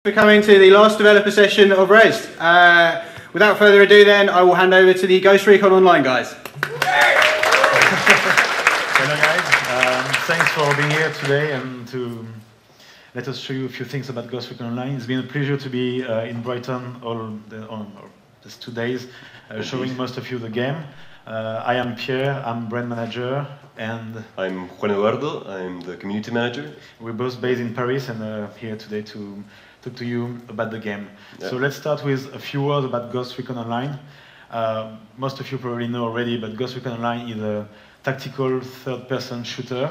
For coming to the last developer session of Rezzed. Without further ado then, I will hand over to the Ghost Recon Online guys. Hello guys, thanks for being here today and to let us show you a few things about Ghost Recon Online. It's been a pleasure to be in Brighton these 2 days, showing most of you the game. I am Pierre, I'm brand manager, and I'm Juan Eduardo, I'm the community manager. We're both based in Paris and here today to talk to you about the game. Yeah. So let's start with a few words about Ghost Recon Online. Most of you probably know already, but Ghost Recon Online is a tactical third-person shooter,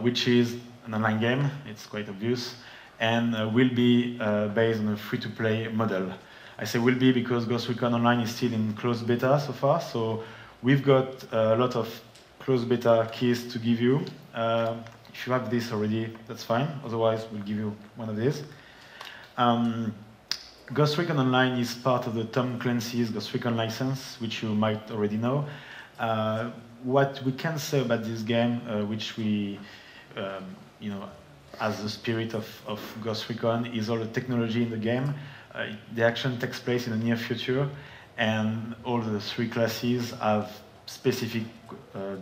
which is an online game, it's quite obvious, and will be based on a free-to-play model. I say will be because Ghost Recon Online is still in closed beta so far, so we've got a lot of closed beta keys to give you. If you have this already, that's fine, otherwise we'll give you one of these. Ghost Recon Online is part of the Tom Clancy's Ghost Recon license, which you might already know. What we can say about this game, which we, as the spirit of Ghost Recon, is all the technology in the game. The action takes place in the near future, and all the 3 classes have specific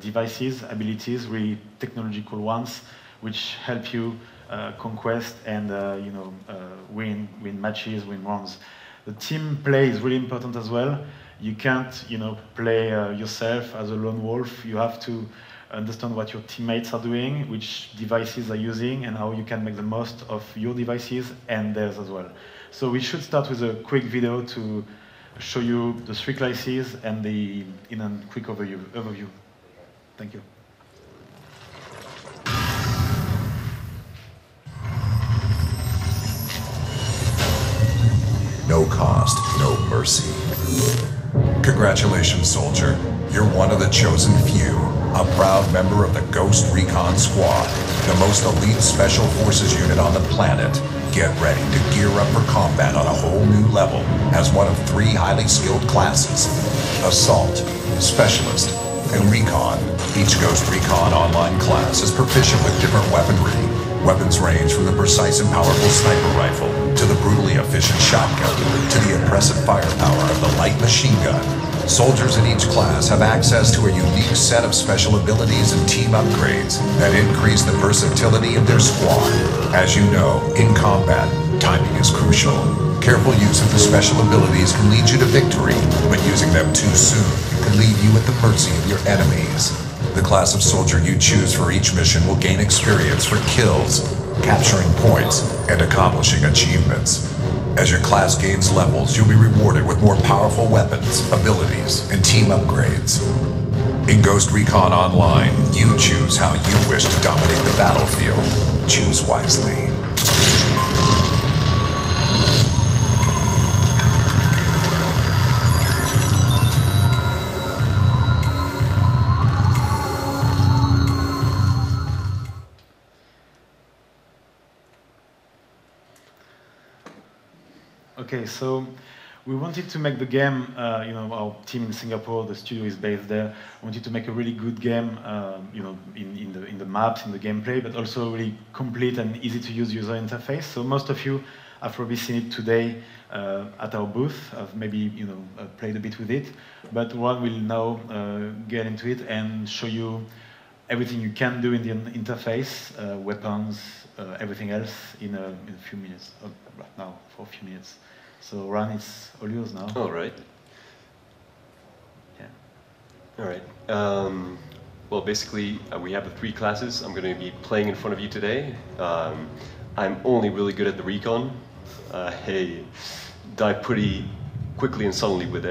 devices, abilities, really technological ones, which help you conquest and win matches, win rounds. The team play is really important as well. You can't play yourself as a lone wolf. You have to understand what your teammates are doing, which devices are using, and how you can make the most of your devices and theirs as well. So we should start with a quick video to show you the 3 classes and in a quick overview. Thank you. No cost, no mercy. Congratulations, soldier. You're one of the chosen few, a proud member of the Ghost Recon Squad, the most elite special forces unit on the planet. Get ready to gear up for combat on a whole new level as one of 3 highly skilled classes: Assault, Specialist, and Recon. Each Ghost Recon Online class is proficient with different weaponry. Weapons range from the precise and powerful sniper rifle, to the brutally efficient shotgun, to the impressive firepower of the light machine gun. Soldiers in each class have access to a unique set of special abilities and team upgrades that increase the versatility of their squad. As you know, in combat, timing is crucial. Careful use of the special abilities can lead you to victory, but using them too soon can leave you at the mercy of your enemies. The class of soldier you choose for each mission will gain experience for kills, capturing points, and accomplishing achievements. As your class gains levels, you'll be rewarded with more powerful weapons, abilities, and team upgrades. In Ghost Recon Online, you choose how you wish to dominate the battlefield. Choose wisely. Okay, so we wanted to make the game, our team in Singapore, the studio is based there, wanted to make a really good game, in the maps, in the gameplay, but also a really complete and easy to use user interface. So most of you have probably seen it today at our booth. I've maybe played a bit with it, but Juan will now get into it and show you everything you can do in the interface, weapons, everything else in a few minutes. Right now, for a few minutes. So Ran, it's all yours now. All right. Yeah. All right. Well, basically, we have the 3 classes I'm going to be playing in front of you today. I'm only really good at the Recon. I die pretty quickly and suddenly with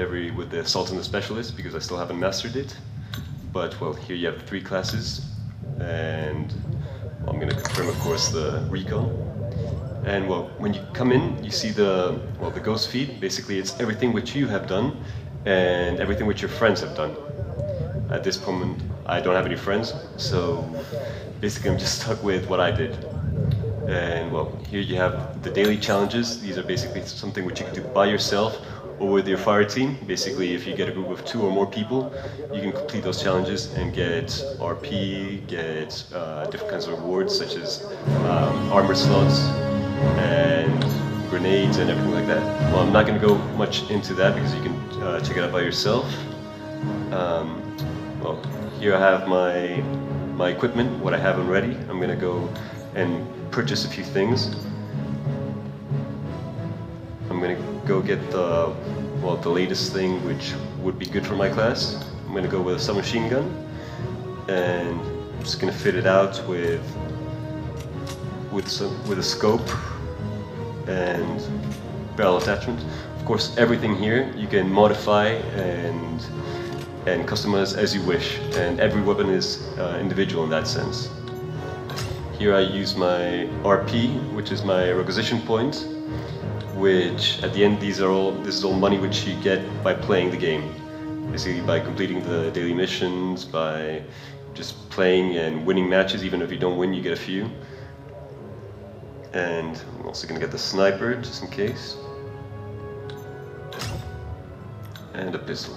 the Assault and the Specialist because I still haven't mastered it. But well, here you have the 3 classes, and I'm going to confirm, of course, the Recon. And well, when you come in, you see the ghost feed. Basically, it's everything which you have done and everything which your friends have done. At this moment, I don't have any friends, so basically I'm just stuck with what I did. And well, here you have the daily challenges. These are basically something which you can do by yourself or with your fire team. Basically, if you get a group of 2 or more people, you can complete those challenges and get RP, get different kinds of rewards such as armor slots, and grenades and everything like that. Well, I'm not going to go much into that because you can check it out by yourself. Well, here I have my equipment, what I have already. I'm going to go and purchase a few things. I'm going to go get the latest thing which would be good for my class. I'm going to go with a submachine gun, and I'm just going to fit it out with a scope and barrel attachment. Of course, everything here you can modify and customize as you wish, and every weapon is individual in that sense. Here I use my RP, which is my requisition point, which at the end this is all money which you get by playing the game. Basically by completing the daily missions, by just playing and winning matches. Even if you don't win, you get a few. And I'm also going to get the sniper, just in case. And a pistol.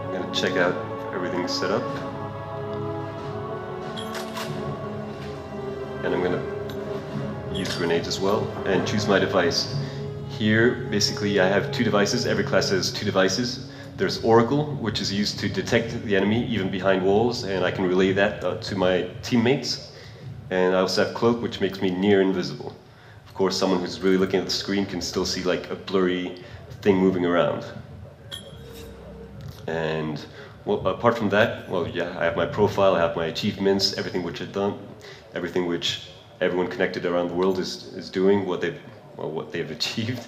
I'm going to check out if everything's set up. And I'm going to use grenades as well, and choose my device. Here, basically, I have two devices. Every class has two devices. There's Oracle, which is used to detect the enemy even behind walls, and I can relay that to my teammates. And I also have Cloak, which makes me near invisible. Of course, someone who's really looking at the screen can still see like a blurry thing moving around. And well, apart from that, well, yeah, I have my profile, I have my achievements, everything which I've done, everything which everyone connected around the world is doing, what they've achieved.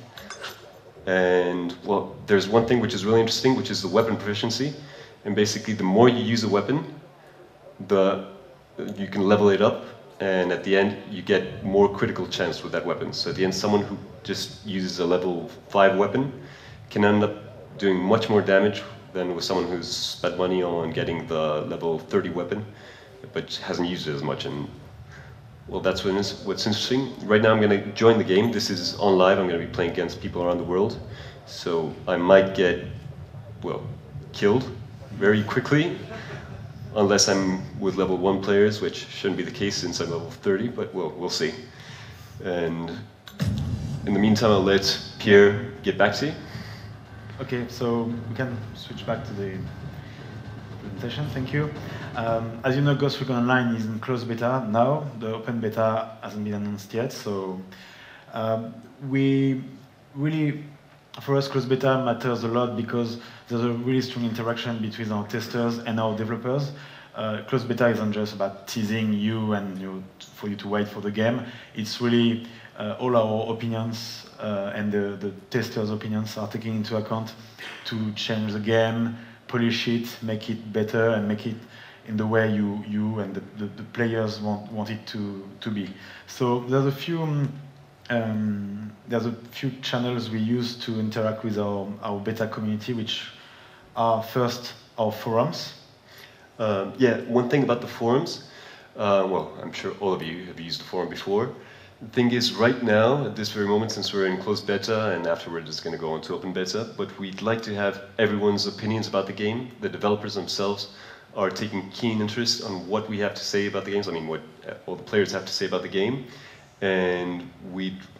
And well, there's one thing which is really interesting, which is the weapon proficiency. And basically, the more you use a weapon, you can level it up, and at the end, you get more critical chance with that weapon. So at the end, someone who just uses a level 5 weapon can end up doing much more damage than with someone who's spent money on getting the level 30 weapon, but hasn't used it as much. And well, that's what's interesting. Right now I'm going to join the game. This is on live. I'm going to be playing against people around the world. So I might get, well, killed very quickly, unless I'm with level 1 players, which shouldn't be the case since I'm level 30, but we'll see. And in the meantime, I'll let Pierre get back to you. Okay, so we can switch back to the presentation. Thank you. As you know, Ghost Recon Online is in closed beta now. The open beta hasn't been announced yet, so we really, for us, closed beta matters a lot because there's a really strong interaction between our testers and our developers. Closed beta isn't just about teasing you and for you to wait for the game. It's really all our opinions and the testers' opinions are taken into account to change the game, polish it, make it better, and make it in the way you and the players want it to be. So there's a few channels we use to interact with our beta community, which are first our forums. Yeah, one thing about the forums, well, I'm sure all of you have used the forum before. The thing is, right now, at this very moment, since we're in closed beta, and afterwards it's going to go into open beta, but we'd like to have everyone's opinions about the game. The developers themselves are taking keen interest on what we have to say about the games, I mean, what all the players have to say about the game. And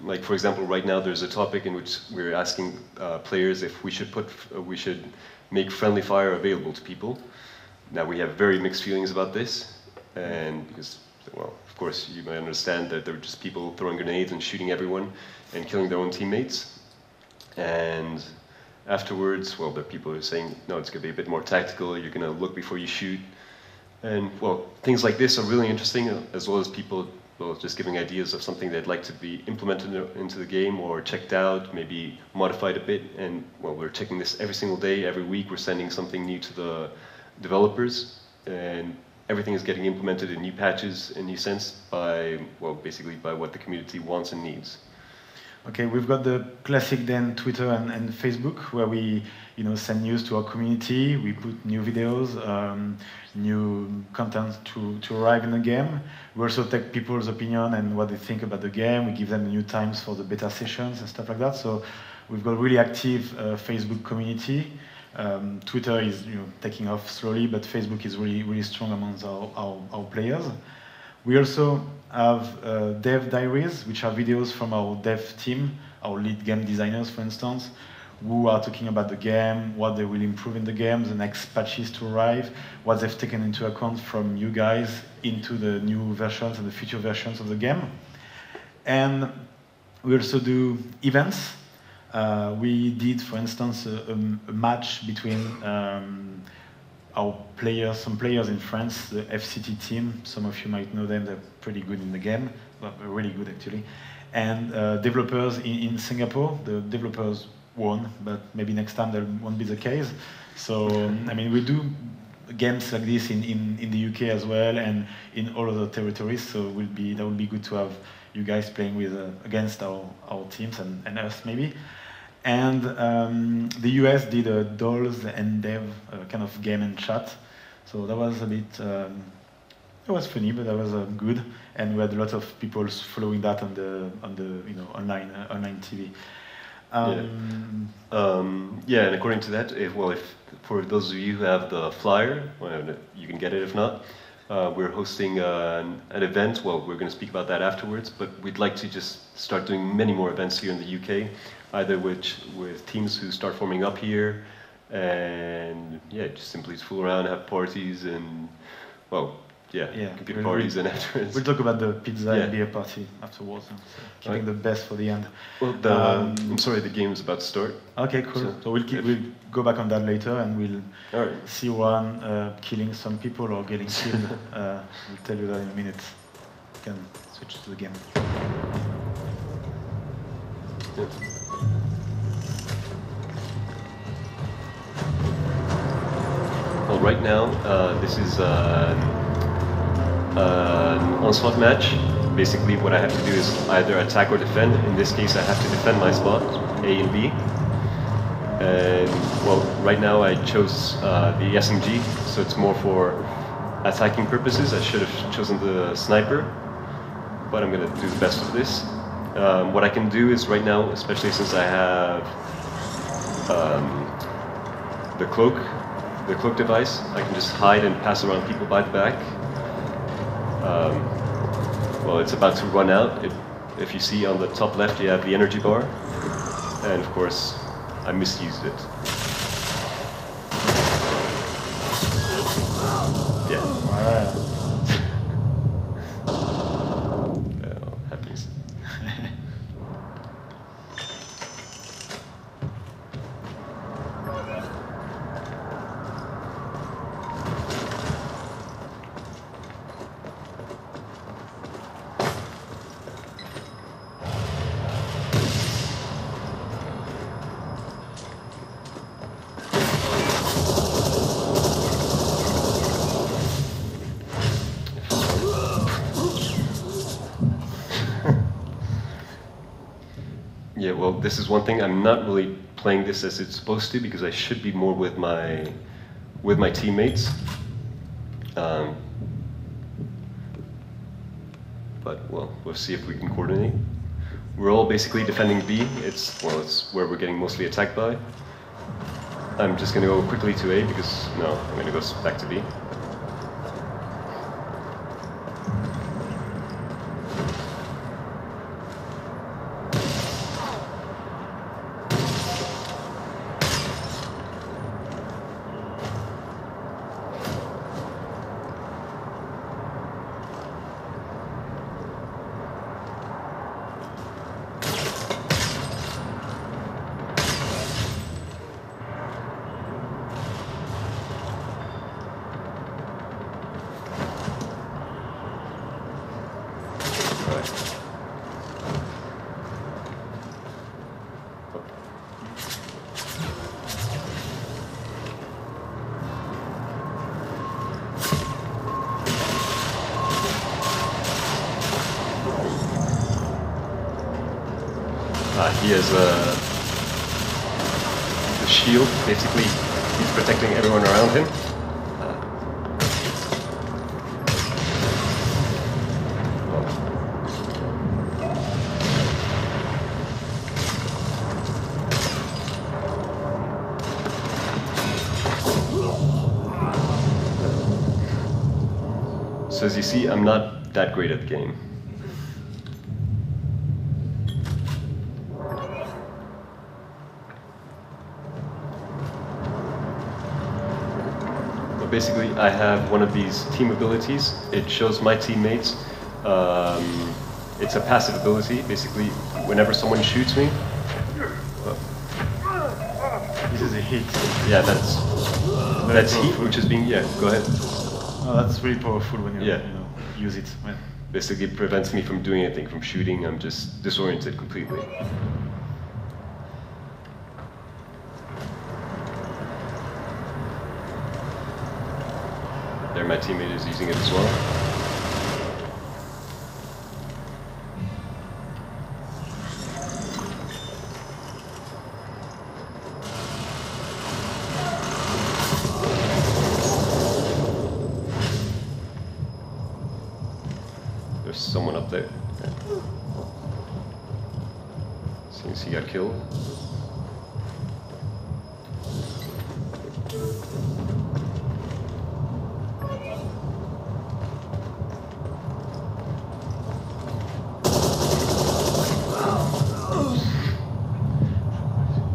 like, for example, right now there's a topic in which we're asking players if we should make friendly fire available to people. Now, we have very mixed feelings about this, and because, well, of course, you might understand that there are just people throwing grenades and shooting everyone and killing their own teammates. And afterwards, well, there are people who are saying, no, it's going to be a bit more tactical, you're going to look before you shoot. And, well, things like this are really interesting, as well as people, well, just giving ideas of something they'd like to be implemented into the game or checked out, maybe modified a bit. And, well, we're checking this every single day, every week we're sending something new to the developers, and everything is getting implemented in new patches, in new sense, by, well, basically by what the community wants and needs. Okay, we've got the classic then Twitter and Facebook, where we send news to our community, we put new videos, new content to arrive in the game. We also take people's opinion and what they think about the game. We give them new times for the beta sessions and stuff like that. So we've got a really active Facebook community. Twitter is taking off slowly, but Facebook is really strong amongst our players. We also have dev diaries, which are videos from our dev team, our lead game designers, for instance, who are talking about the game, what they will improve in the game, the next patches to arrive, what they've taken into account from you guys into the new versions and the future versions of the game. And we also do events. We did, for instance, a match between our players, some players in France, the FCT team. Some of you might know them, they're pretty good in the game, well, really good actually. And developers in Singapore. The developers won, but maybe next time that won't be the case. So, I mean, we do games like this in the UK as well, and in all other territories, so that would be good to have you guys playing with against our teams and us maybe. And the US did a dolls and dev kind of game and chat, so that was a bit, it was funny, but that was good, and we had a lot of people following that on the online TV. Yeah, and according to that, if for those of you who have the flyer, well, you can get it if not. We're hosting an event. Well, we're going to speak about that afterwards, but we'd like to just start doing many more events here in the UK, either with teams who start forming up here, and yeah, just simply to fool around, have parties, and well, computer parties, and afterwards. We'll talk about the pizza and beer party afterwards, so keeping the best for the end. Well, I'm sorry, the game is about to start. Okay, cool. So we'll go back on that later, and we'll see one killing some people or getting killed. We'll tell you that in a minute. You can switch to the game. Yeah. Well, right now, this is an onslaught match. Basically, what I have to do is either attack or defend. In this case, I have to defend my spot, A and B. And, well, right now I chose the SMG, so it's more for attacking purposes. I should have chosen the sniper, but I'm going to do the best of this. What I can do is right now, especially since I have the cloak device, I can just hide and pass around people by the back. Well, it's about to run out. If you see on the top left, you have the energy bar, and of course, I misused it. Yeah. Well, happens. Yeah, well, this is one thing. I'm not really playing this as it's supposed to because I should be more with my teammates. But well, we'll see if we can coordinate. We're all basically defending B. It's where we're getting mostly attacked by. I'm just gonna go quickly to A because no, I'm gonna go back to B. He has the shield, basically he's protecting everyone around him. So as you see, I'm not that great at the game. But basically, I have one of these team abilities. It shows my teammates. It's a passive ability. Basically, whenever someone shoots me, This is a hit. yeah, that's heat, which is being, yeah, go ahead. No, that's really powerful when you, Yeah. use it. Well, Basically, it prevents me from doing anything, from shooting. I'm just disoriented completely. There, my teammate is using it as well. There's someone up there. Seems he got killed.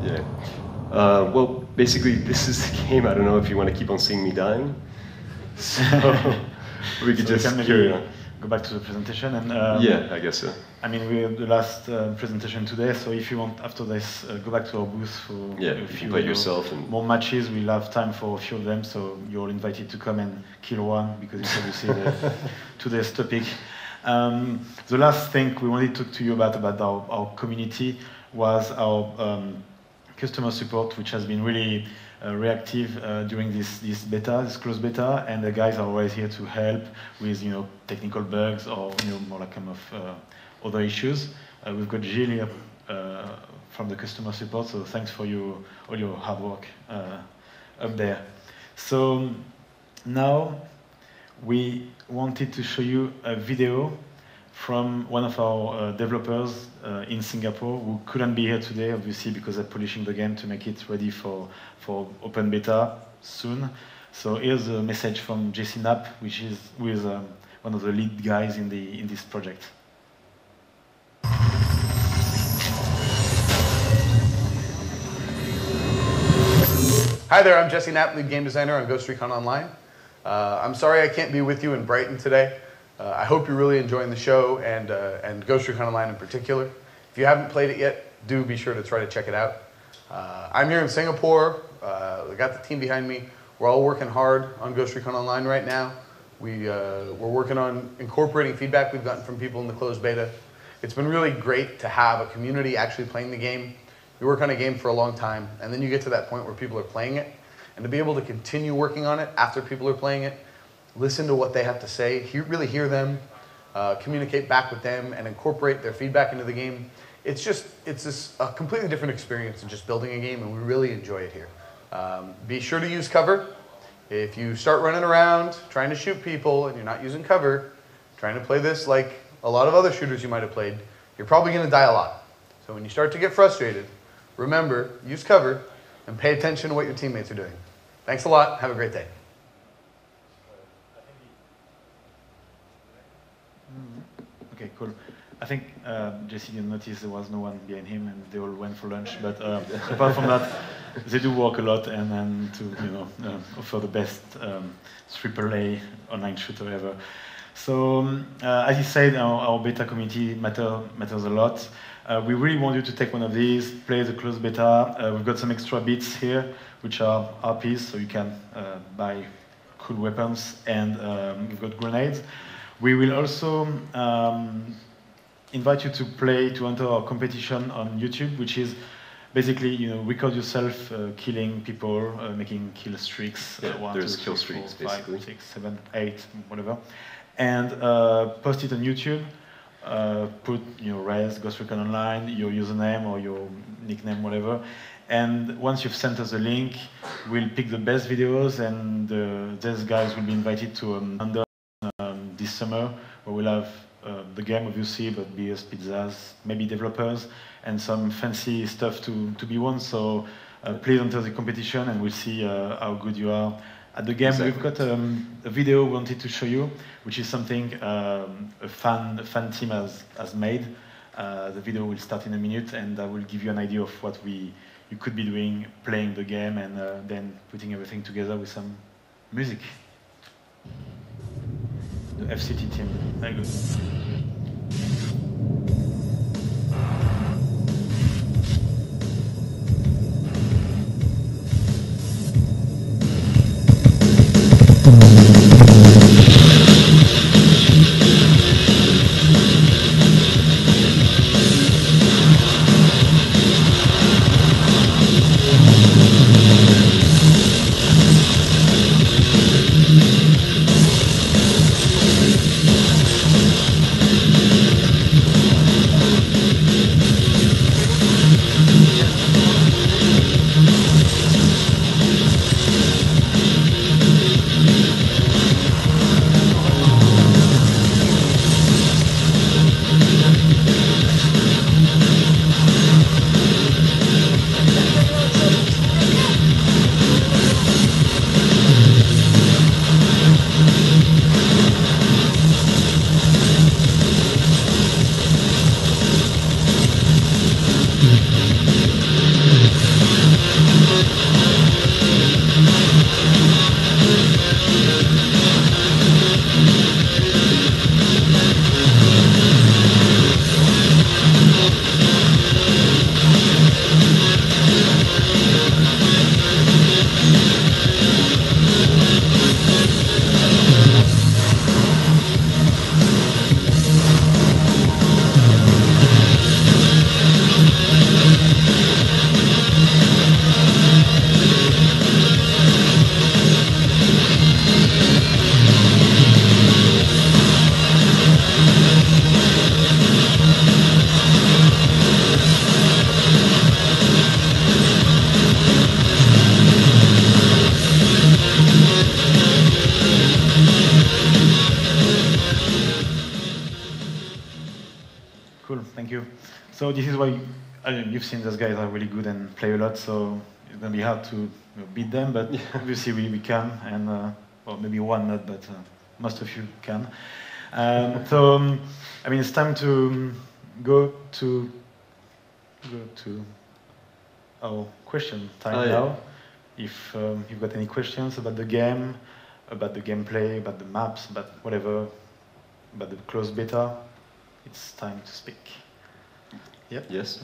Yeah. Well, basically, this is the game. I don't know if you want to keep on seeing me dying. So we could so just we can carry maybe on. go back to the presentation. And Yeah, I guess so. I mean, we have the last presentation today, so if you want, after this, go back to our booth for Yeah, a you few can play yourself and more matches. We'll have time for a few of them, so you're all invited to come and kill one, because it's obviously today's topic. The last thing we wanted to talk to you about our community was our customer support, which has been really reactive during this beta, this closed beta, and the guys are always here to help with technical bugs or more like kind of other issues. We've got Gilles here from the customer support, so thanks for all your hard work up there. So now we wanted to show you a video from one of our developers in Singapore who couldn't be here today, obviously, because they're polishing the game to make it ready for open beta soon. So here's a message from Jesse Knapp, which is with one of the lead guys in this project. Hi there, I'm Jesse Knapp, lead game designer on Ghost Recon Online. I'm sorry I can't be with you in Brighton today. I hope you're really enjoying the show and Ghost Recon Online in particular. If you haven't played it yet, do be sure to try to check it out. I'm here in Singapore. I got the team behind me. We're all working hard on Ghost Recon Online right now. We're working on incorporating feedback we've gotten from people in the closed beta. It's been really great to have a community actually playing the game. You work on a game for a long time, and then you get to that point where people are playing it, and to be able to continue working on it after people are playing it, listen to what they have to say, really hear them, communicate back with them, and incorporate their feedback into the game. It's a completely different experience than just building a game, and we really enjoy it here. Be sure to use cover. If you start running around trying to shoot people and you're not using cover, trying to play this like a lot of other shooters you might have played, you're probably going to die a lot. So when you start to get frustrated, remember, use cover and pay attention to what your teammates are doing. Thanks a lot. Have a great day. Okay, cool. I think Jesse didn't notice there was no one behind him, and they all went for lunch. But apart from that, they do work a lot, and to offer the best AAA online shooter ever. So as you said, our beta community matters a lot. We really want you to take one of these, play the closed beta. We've got some extra bits here, which are RPs, so you can buy cool weapons, and we've got grenades. We will also invite you to enter our competition on YouTube, which is basically, record yourself killing people, making kill streaks. Yeah, 1, there's 2, 3, kill 4, streaks, 5, basically. 6, 7, 8, whatever, and post it on YouTube. Put Rezzed, Ghost Recon Online, your username or your nickname, whatever. And once you've sent us a link, we'll pick the best videos, and these guys will be invited to under this summer, where we'll have the game, obviously, but beers, pizzas, maybe developers, and some fancy stuff to be won. So please enter the competition, and we'll see how good you are at the game. Exactly. We've got a video we wanted to show you, which is something a fan team has made. The video will start in a minute, and I will give you an idea of what you could be doing, playing the game, and then putting everything together with some music. The FCT team, very good. Cool, thank you. So this is why you've seen those guys are really good and play a lot, so it's going to be hard to beat them, but obviously we can, and well, maybe one not, but most of you can. I mean, it's time to go to our question time now. If you've got any questions about the game, about the gameplay, about the maps, about whatever, about the closed beta, it's time to speak. Yep. Yes.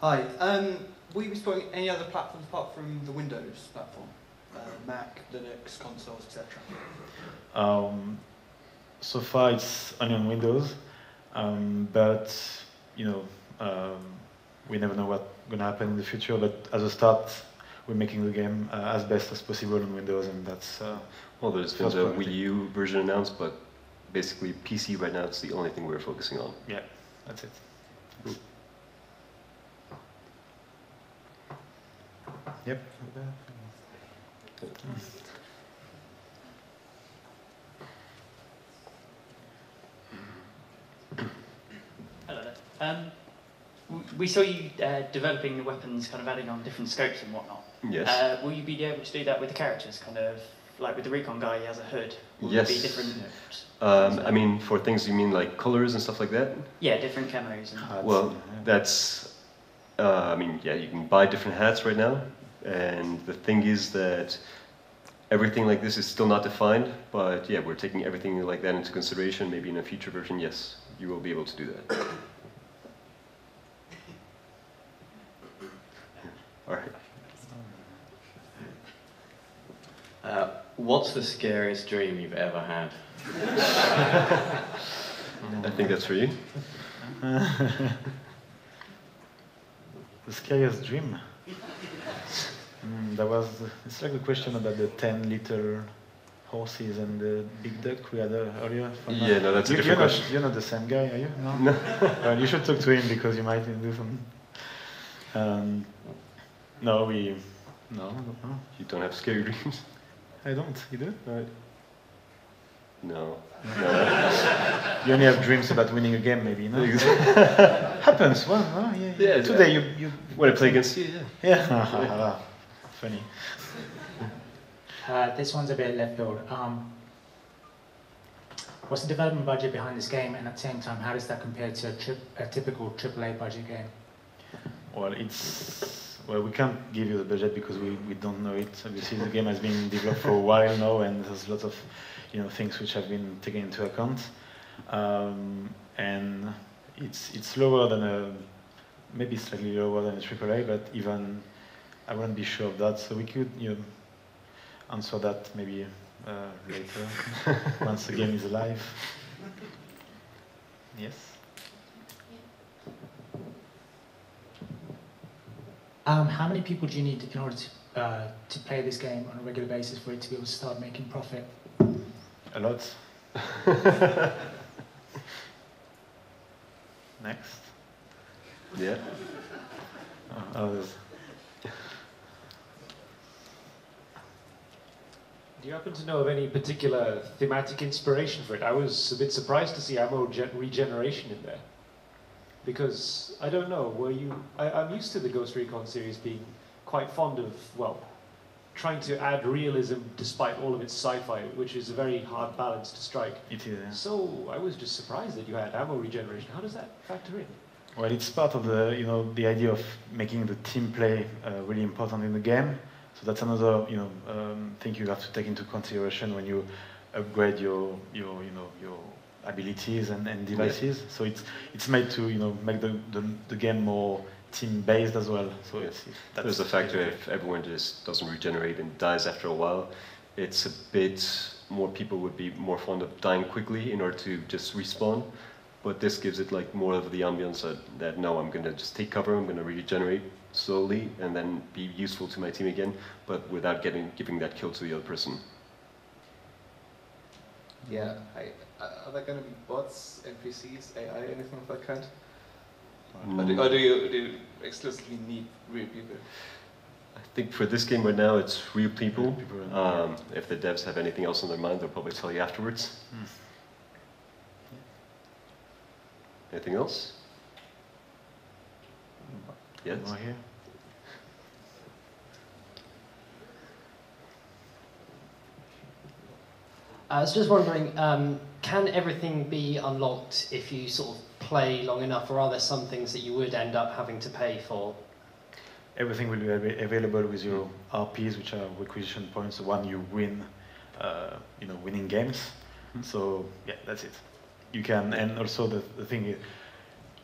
Hi. Will you be supporting any other platforms apart from the Windows platform? Mac, Linux, consoles, etc. So far, it's only on Windows, but you know, we never know what's going to happen in the future. But as a start, we're making the game as best as possible on Windows, and that's. Well, there's been the Wii U version announced, but basically PC right now is the only thing we're focusing on. Yeah, that's it. Cool. Yep. Hello there. We saw you developing the weapons, kind of adding on different scopes and whatnot. Yes. Will you be able to do that with the characters, kind of like with the Recon guy? He has a hood. Will Yes. it be different? I mean, for things you mean like colors and stuff like that? Yeah, different camos. And Well, that's, I mean, yeah, you can buy different hats right now, and the thing is that everything like this is still not defined, but yeah, we're taking everything like that into consideration. Maybe in a future version, yes, you will be able to do that. All right. What's the scariest dream you've ever had? I think that's for you. The scariest dream. It's like the question about the 10 little horses and the big duck we had earlier. Yeah, no, that's a different question. You're not the same guy, are you? No. No. You should talk to him because you might do some. No. You don't have scary dreams? I don't. You do? No. You only have dreams about winning a game, maybe. No. happens. Well, oh, yeah. Yeah, Today you when I play against you, yeah. Yeah. Funny. This one's a bit left field. What's the development budget behind this game, and at the same time, how does that compare to a typical AAA budget game? Well, we can't give you the budget because we don't know it. Obviously, the game has been developed for a while now, and there's lots of things which have been taken into account. And it's lower than maybe slightly lower than a AAA, but even I wouldn't be sure of that. So we could answer that maybe later once the game is alive. Yes. How many people do you need in order to play this game on a regular basis for it to be able to start making profit? A lot. Next. Yeah. Others. Do you happen to know of any particular thematic inspiration for it? I was a bit surprised to see ammo regeneration in there. Because, I don't know, I'm used to the Ghost Recon series being quite fond of, well, trying to add realism despite all of its sci-fi, which is a very hard balance to strike. It is, yeah. So, I was just surprised that you had ammo regeneration. How does that factor in? Well, it's part of the idea of making the team play really important in the game. So that's another thing you have to take into consideration when you upgrade your abilities and devices. Yeah. So it's made to make the game more team-based as well. So there's a factor if everyone just doesn't regenerate and dies after a while. It's a bit more people would be more fond of dying quickly in order to just respawn. But this gives it like more of the ambience that no, I'm going to just take cover, I'm going to regenerate slowly and then be useful to my team again, but without giving that kill to the other person. Yeah, are there going to be bots, NPCs, AI, anything of that kind? Or do you exclusively need real people? I think for this game right now, it's real people. If the devs have anything else on their mind, they'll probably tell you afterwards. Anything else? Yes? More here. I was just wondering, can everything be unlocked if you sort of play long enough, or are there some things that you would end up having to pay for? Everything will be available with your RPs, which are requisition points, the one you win, winning games. So yeah, that's it. You can, and also the thing is,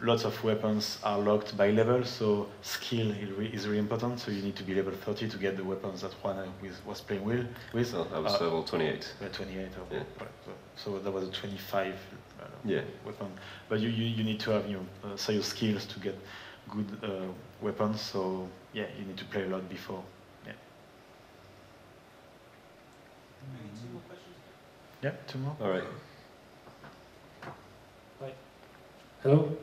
lots of weapons are locked by level, so skill is really important. So you need to be level 30 to get the weapons that Juan was playing with. So I was level 28. 28. Yeah. So that was a 25 weapon. But you need to have your skills to get good weapons. So yeah, you need to play a lot before. Yeah. Two more questions? Yeah, 2 more. All right. Hello.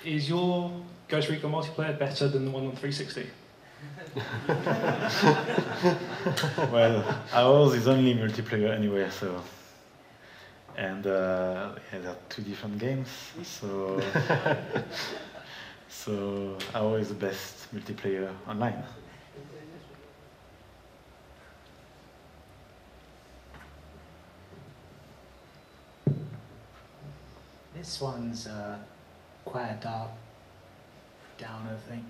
Is your Ghost Recon multiplayer better than the one on 360? Well, ours is only multiplayer anyway, so. And there are 2 different games, so. So ours is the best multiplayer online. This one's quite a dark downer thing.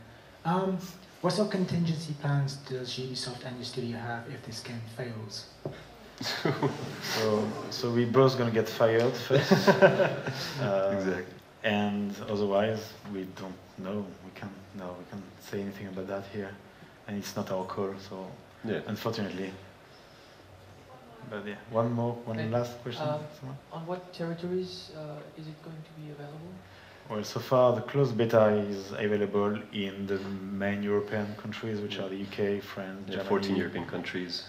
What sort of contingency plans does Ubisoft and your studio have if this game fails? So we both gonna get fired first. Exactly. And otherwise, we don't know. We can't say anything about that here, and it's not our call. So unfortunately. But yeah, one last question. On what territories is it going to be available? Well, so far the closed beta is available in the main European countries, which are the UK, France, Germany. 14 European countries.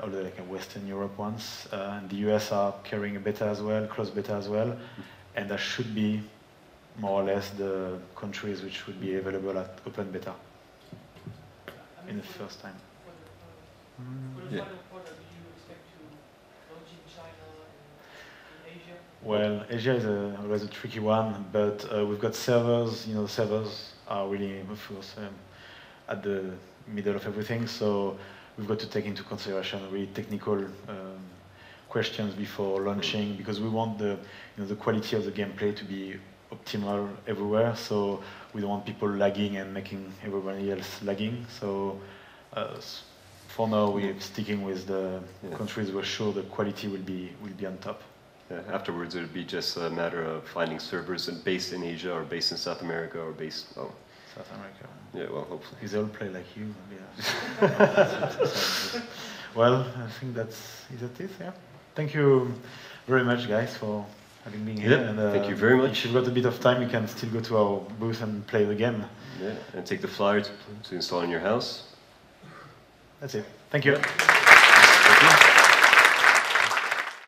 All the Western Europe ones. And the US are carrying a beta as well, closed beta as well. And that should be more or less the countries which would be available at open beta in the first time. Well, Asia is always a tricky one, but we've got servers. You know, servers are really, of course, at the middle of everything. So we've got to take into consideration really technical questions before launching, because we want the quality of the gameplay to be optimal everywhere. So we don't want people lagging and making everybody else lagging. So for now, we're sticking with the countries we're sure the quality will be on top. Yeah, afterwards, it would be just a matter of finding servers based in Asia or based in South America or based, South America. Yeah, well, hopefully. Because they all play like you. Yeah. Well, I think is that it, yeah? Thank you very much, guys, for having been here. Yeah, and, thank you very much. If you've got a bit of time, you can still go to our booth and play the game. Yeah, and take the flyer to install in your house. That's it. Thank you. Thank you.